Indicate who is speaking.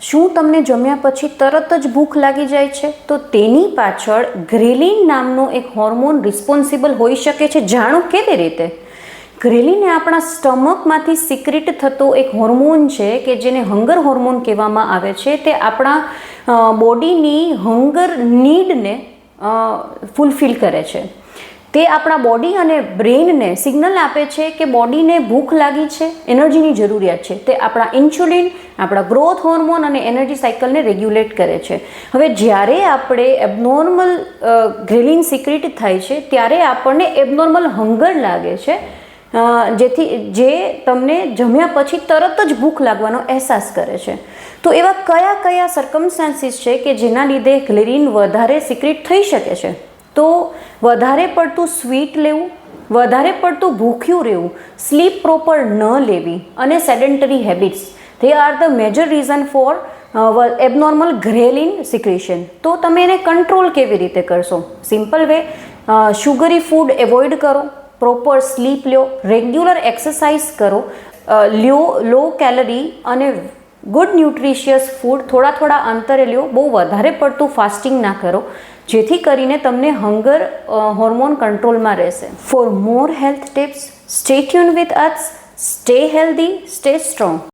Speaker 1: શું તમને જમ્યા પછી તરત જ ભૂખ લાગી જાય છે? તો તેની પાછળ ગ્રેલિન નામનો એક હોર્મોન રિસ્પોન્સિબલ હોઈ શકે છે. જાણો કેવી રીતે? ગ્રેલિન એ આપણા સ્ટમકમાંથી સિક્રેટ થતો એક હોર્મોન છે કે જેને હંગર હોર્મોન કહેવામાં આવે છે. તે આપણા બોડીની હંગર નીડને ફૂલફિલ કરે છે. તે આપણા બોડી અને બ્રેઇનને સિગ્નલ આપે છે કે બોડીને ભૂખ લાગી છે, એનર્જીની જરૂરિયાત છે. તે આપણા ઇન્સ્યુલિન, આપણા ગ્રોથ હોર્મોન અને એનર્જી સાયકલને રેગ્યુલેટ કરે છે. હવે જ્યારે આપણે એબનોર્મલ ગ્રેલિન સિક્રેટ થાય છે ત્યારે આપણને એબનોર્મલ હંગર લાગે છે, જે તમને જમ્યા પછી તરત જ ભૂખ લાગવાનો અહેસાસ કરે છે. તો એવા કયા કયા સર્કમસ્ટાન્સીસ છે કે જેના લીધે ગ્રેલિન વધારે સિક્રેટ થઈ શકે છે? તો વધારે પડતું સ્વીટ લેવું, વધારે પડતું ભૂખ્યું રહેવું, સ્લીપ પ્રોપર ન લેવી અને sedentary habits, they are the major reason for abnormal ghrelin secretion. તો તમે એને કંટ્રોલ કેવી રીતે કરશો? Simple way, sugary food avoid કરો, પ્રોપર સ્લીપ લો, રેગ્યુલર એક્સરસાઇઝ કરો, લો કેલરી અને ગુડ ન્યુટ્રિશિયસ ફૂડ થોડા અંતરે લો, બહુ વધારે પડતું ફાસ્ટિંગ ના કરો, જેથી કરીને તમને હંગર હોર્મોન કંટ્રોલમાં રહેશે. For more health tips, stay tune with us, stay healthy, stay strong.